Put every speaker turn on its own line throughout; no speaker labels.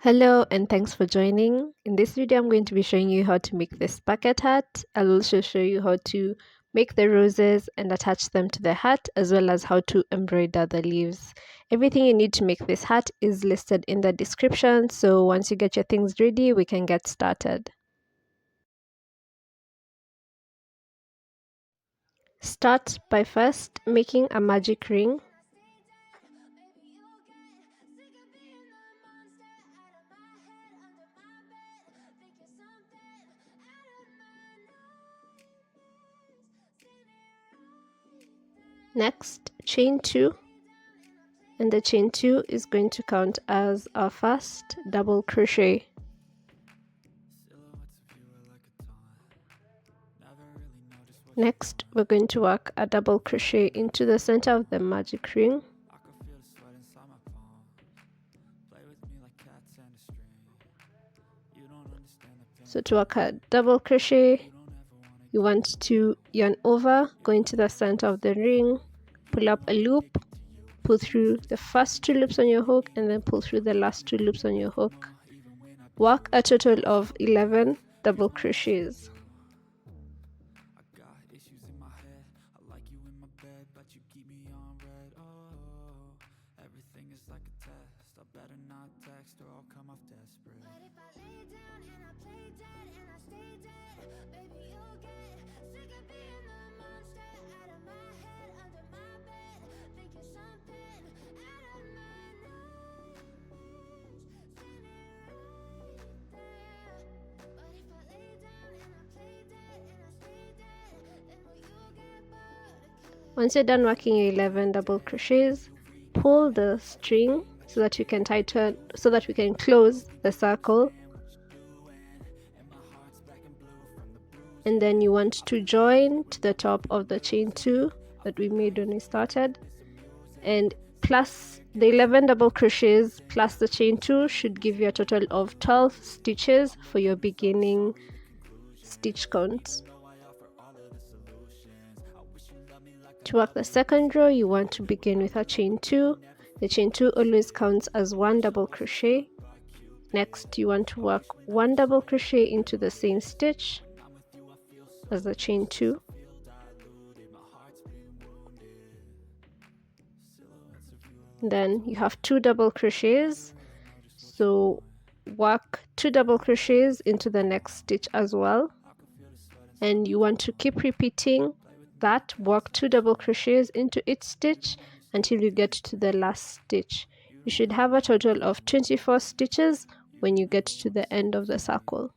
Hello and thanks for joining. In this video, I'm going to be showing you how to make this bucket hat. I'll also show you how to make the roses and attach them to the hat, as well as how to embroider the leaves. Everything you need to make this hat is listed in the description, so once you get your things ready, we can get started. Start by first making a magic ring. Next, chain 2, and the chain 2 is going to count as our first double crochet. Next, we're going to work a double crochet into the center of the magic ring. So to work a double crochet, you want to yarn over, go into the center of the ring, pull up a loop, pull through the first 2 loops on your hook, and then pull through the last 2 loops on your hook. Work a total of 11 double crochets. Once you're done working your 11 double crochets, pull the string so that you can we can close the circle, and then you want to join to the top of the chain 2 that we made when we started, and plus the 11 double crochets plus the chain 2 should give you a total of 12 stitches for your beginning stitch count. To work the second row, you want to begin with a chain 2. The chain 2 always counts as 1 double crochet. Next, you want to work 1 double crochet into the same stitch as the chain 2. Then you have 2 double crochets, so work 2 double crochets into the next stitch as well, and you want to keep repeating that. Work 2 double crochets into each stitch until you get to the last stitch. You should have a total of 24 stitches when you get to the end of the circle.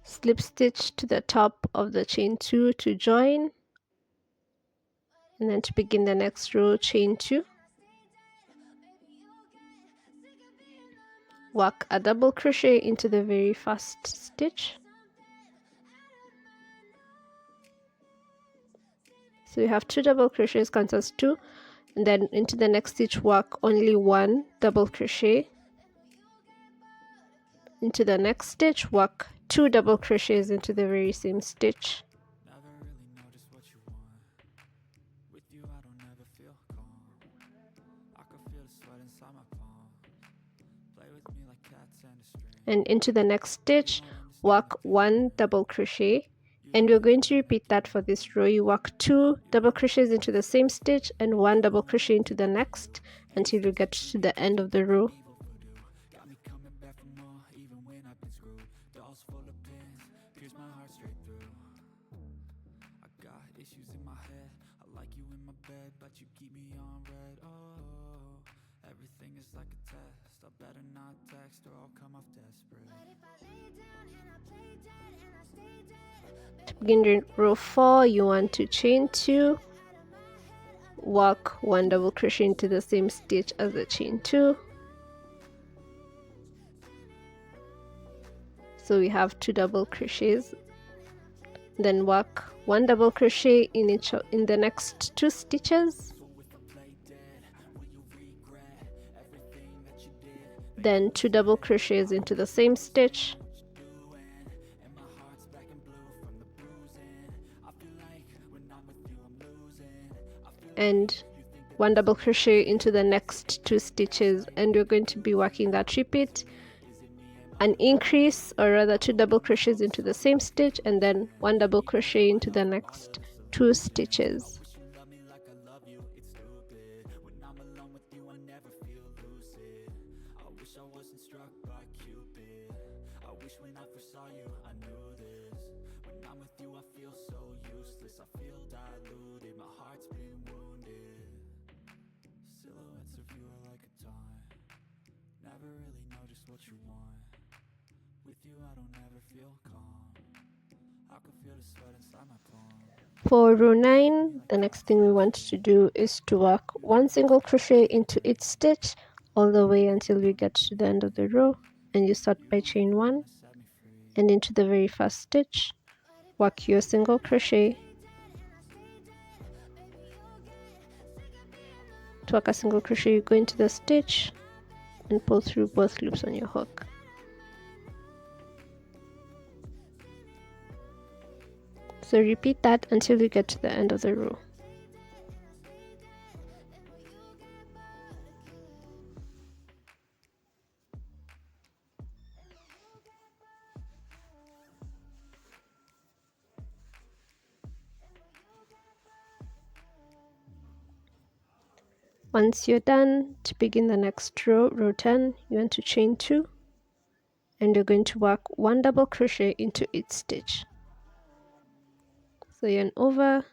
Slip stitch to the top of the chain 2 to join, and then to begin the next row, chain 2. Work a double crochet into the very first stitch. So you have 2 double crochets, counts as 2, and then into the next stitch work only 1 double crochet. Into the next stitch work 2 double crochets into the very same stitch. And into the next stitch work 1 double crochet, and we're going to repeat that for this row. You work 2 double crochets into the same stitch and 1 double crochet into the next until you get to the end of the row. Everything is like a test. To begin row 4, you want to chain 2, work 1 double crochet into the same stitch as the chain 2. So we have 2 double crochets, then work 1 double crochet in the next 2 stitches, then 2 double crochets into the same stitch, and 1 double crochet into the next 2 stitches, and we're going to be working that repeat, an increase, or rather 2 double crochets into the same stitch, and then 1 double crochet into the next 2 stitches. For row 9, the next thing we want to do is to work 1 single crochet into each stitch all the way until we get to the end of the row, and you start by chain 1, and into the very first stitch work your single crochet. To work a single crochet, you go into the stitch and pull through both loops on your hook. So repeat that until you get to the end of the row. Once you're done, to begin the next row, row 10, you want to chain 2, and you're going to work 1 double crochet into each stitch. So yarn over,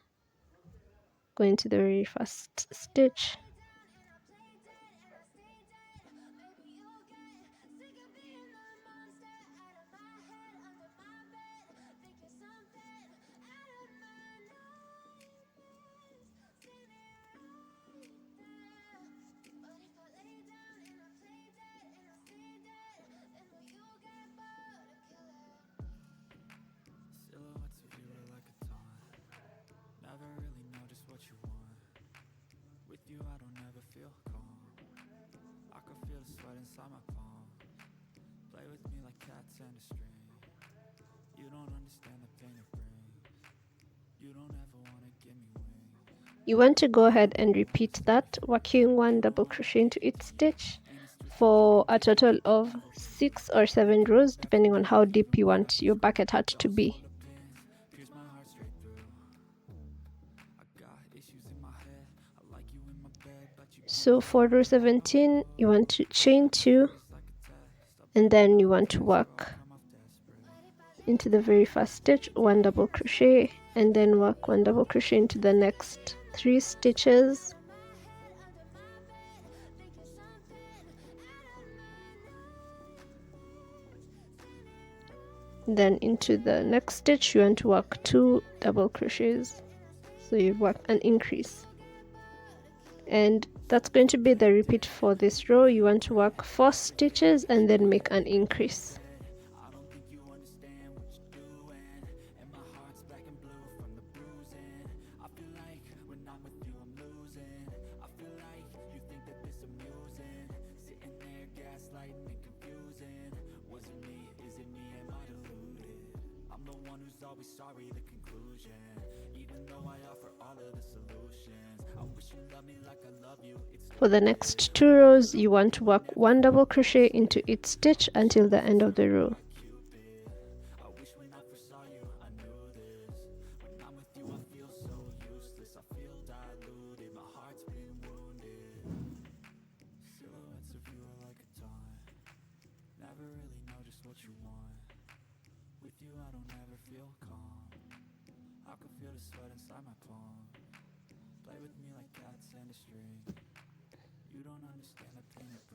go into the very first stitch, you want to go ahead and repeat that, working 1 double crochet into each stitch for a total of 6 or 7 rows, depending on how deep you want your bucket hat to be. So for row 17, you want to chain 2, and then you want to work into the very first stitch 1 double crochet, and then work 1 double crochet into the next 3 stitches, then into the next stitch you want to work 2 double crochets, so you work an increase, and that's going to be the repeat for this row. You want to work 4 stitches and then make an increase. For the next 2 rows, you want to work 1 double crochet into each stitch until the end of the row.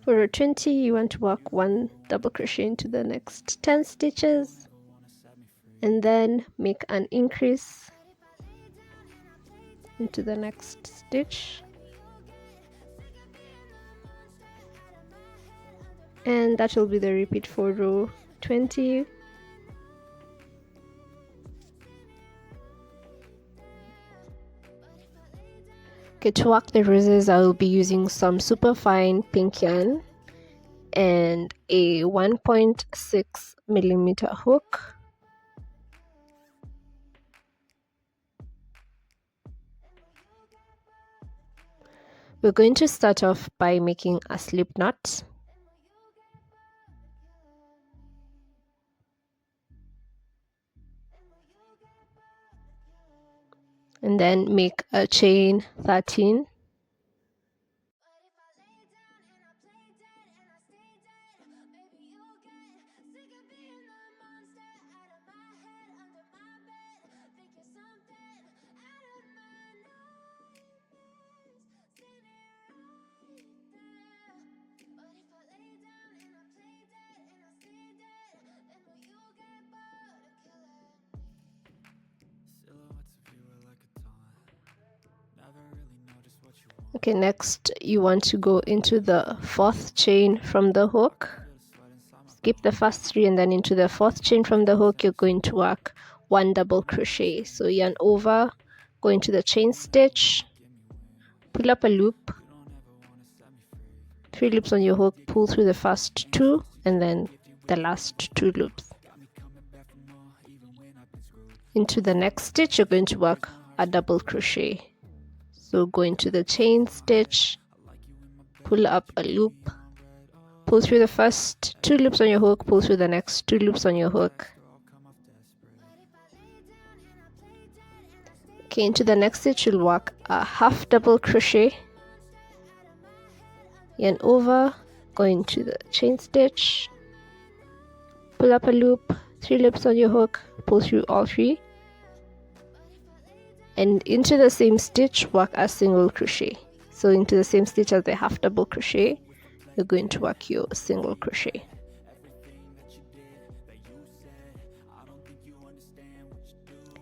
For row 20, you want to work 1 double crochet into the next 10 stitches, and then make an increase into the next stitch, and that will be the repeat for row 20. Okay, to work the roses, I will be using some superfine pink yarn and a 1.6mm hook. We're going to start off by making a slip knot. And then make a chain 13. Okay, next you want to go into the 4th chain from the hook. Skip the first 3 and then into the 4th chain from the hook you're going to work 1 double crochet. So yarn over, go into the chain stitch, pull up a loop, 3 loops on your hook, pull through the first 2 and then the last 2 loops. Into the next stitch you're going to work a double crochet. So go into the chain stitch, pull up a loop, pull through the first 2 loops on your hook, pull through the next 2 loops on your hook. Okay, into the next stitch you'll work a half double crochet, yarn over, go into the chain stitch, pull up a loop, 3 loops on your hook, pull through all 3, and into the same stitch work a single crochet. So into the same stitch as the half double crochet you're going to work your single crochet.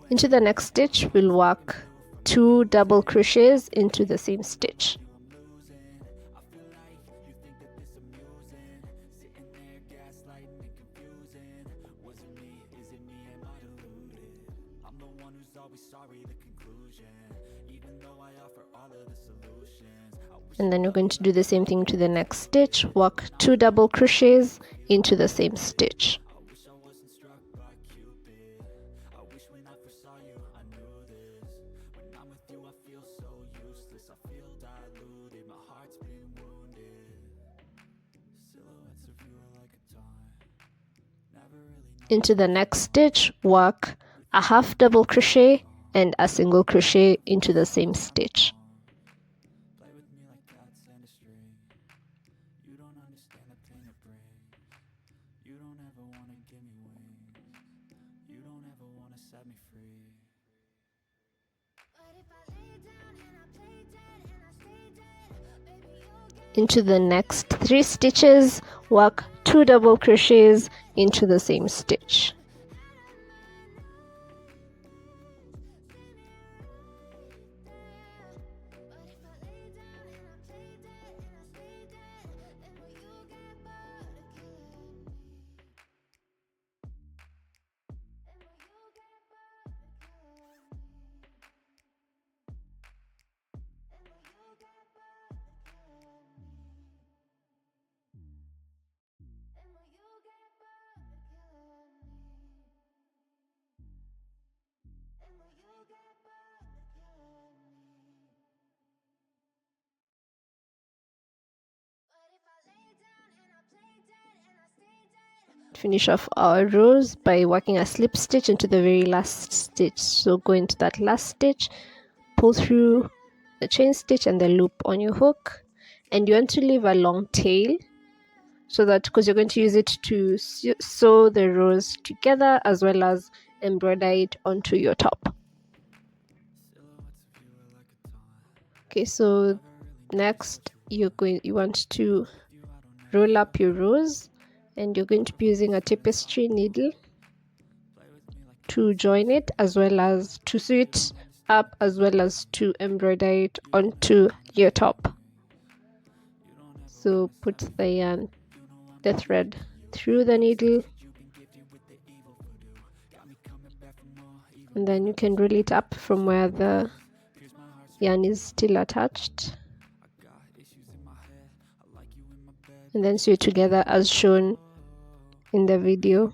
Into the next stitch we'll work 2 double crochets into the same stitch. And then you're going to do the same thing to the next stitch, work 2 double crochets into the same stitch. Into the next stitch work a half double crochet and a single crochet into the same stitch. Into the next 3 stitches work 2 double crochets into the same stitch. Finish off our rows by working a slip stitch into the very last stitch. So go into that last stitch, pull through the chain stitch and the loop on your hook, and you want to leave a long tail so that because you're going to use it to sew the rows together as well as embroider it onto your top. Okay, so next you want to roll up your rose, and you're going to be using a tapestry needle to join it, as well as to sew it up, as well as to embroider it onto your top. So put the thread through the needle, and then you can roll it up from where the yarn is still attached, and then sew it together as shown in the video.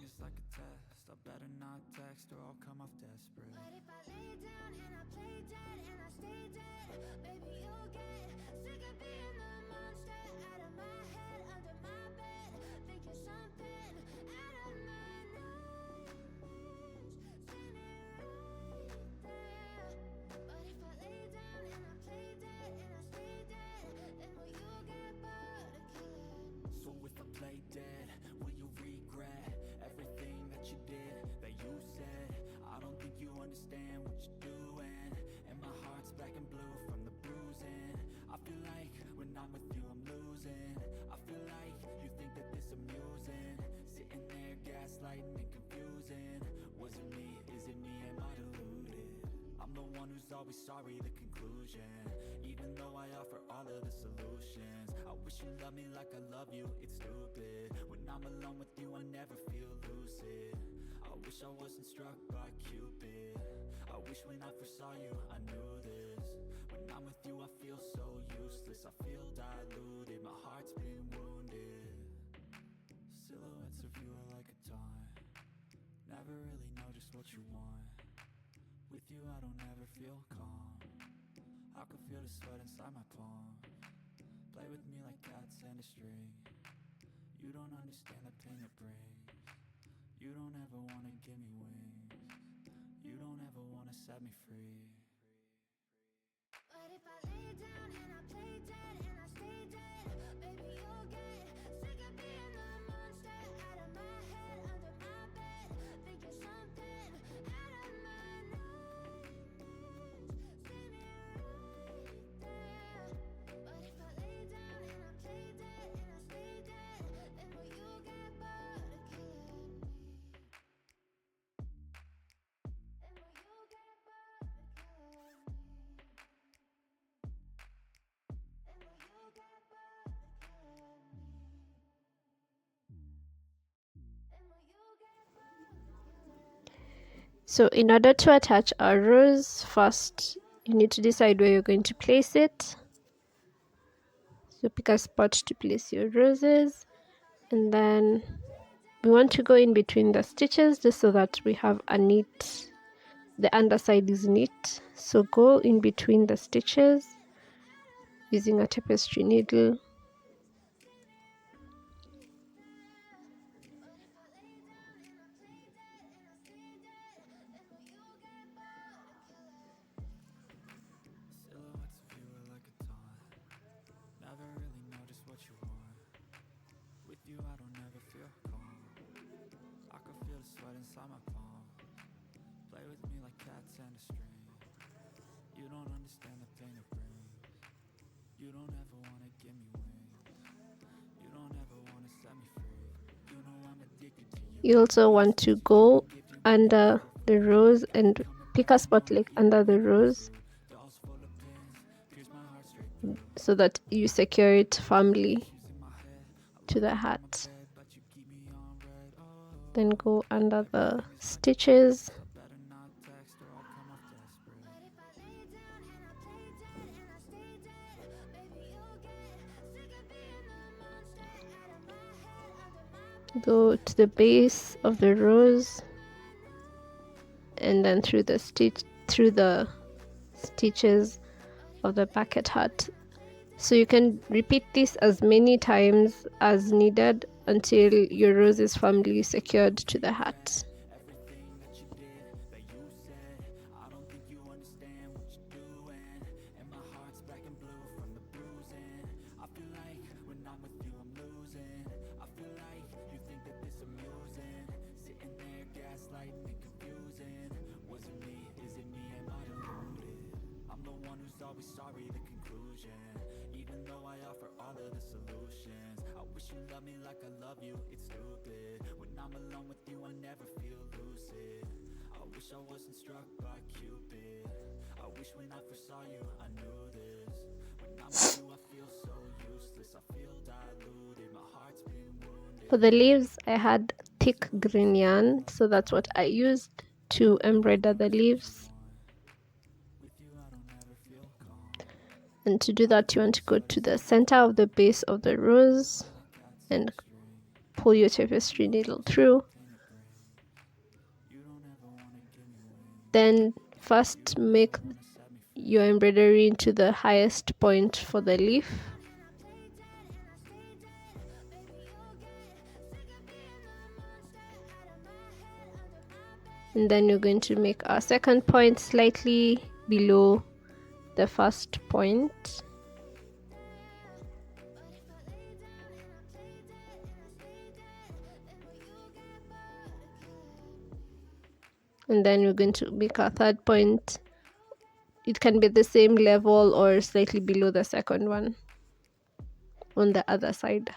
Always sorry, the conclusion. Even though I offer all of the solutions, I wish you loved me like I love you, it's stupid. When I'm alone with you, I never feel lucid. I wish I wasn't struck by Cupid. I wish when I first saw you, I knew this. When I'm with you, I feel so useless. I feel diluted, my heart's been wounded. Silhouettes of you are like a taunt. Never really know just what you want. With you I don't ever feel calm. I can feel the sweat inside my palm. Play with me like cats and a string. You don't understand the pain it brings. You don't ever wanna give me wings. You don't ever wanna set me free. But if I lay down and I play dead and I stay dead, baby you'll get sick of being the monster out of my head, under my bed, thinking something out of my nose. See me right there. But if I lay down and I play dead and I stay dead, then will you get bored of killing me? Then will you get bored of killing me? So in order to attach our rose, first you need to decide where you're going to place it. So pick a spot to place your roses, and then we want to go in between the stitches just so that we have a neat, the underside is neat. So go in between the stitches using a tapestry needle. You also want to go under the rose and pick a spot like under the rose so that you secure it firmly to the hat. Then go under the stitches. Go to the base of the rose and then through the stitches of the bucket hat. So you can repeat this as many times as needed until your rose is firmly secured to the hat. Always sorry, the conclusion. Even though I offer wish you loved me like I love you, it's stupid. When I'm alone with you, I never feel lucid. I wish I wasn't struck by Cupid. I wish when I first saw you, I knew this. When I'm with you, I feel so useless. I feel diluted, my heart's been wounded.
For the leaves, I had thick green yarn, so that's what I used to embroider the leaves. And to do that, you want to go to the center of the base of the rose and pull your tapestry needle through. Then first make your embroidery into the highest point for the leaf. And then you're going to make our second point slightly below the first point. And then we're going to make our third point. It can be the same level or slightly below the second one on the other side.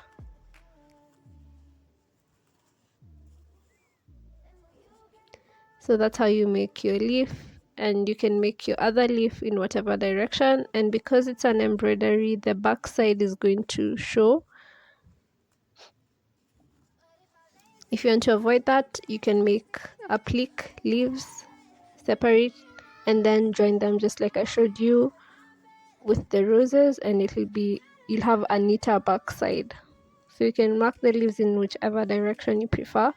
So that's how you make your leaf, and you can make your other leaf in whatever direction. And because it's an embroidery, the back side is going to show. If you want to avoid that, you can make applique leaves separate and then join them just like I showed you with the roses, and you'll have a neater back side. So you can mark the leaves in whichever direction you prefer.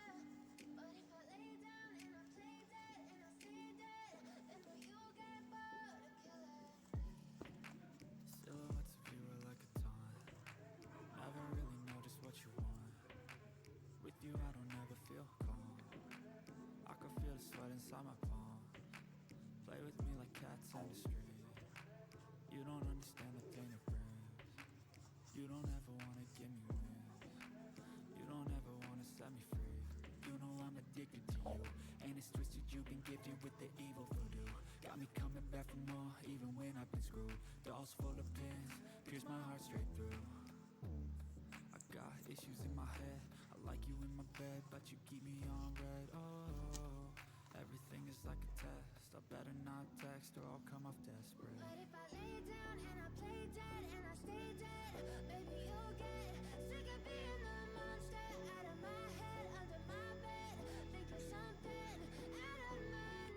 Dolls full of pins, pierce my heart straight through. I got issues in my head, I like you in my bed, but you keep me on red. Oh, everything is like a test, I better not text or I'll come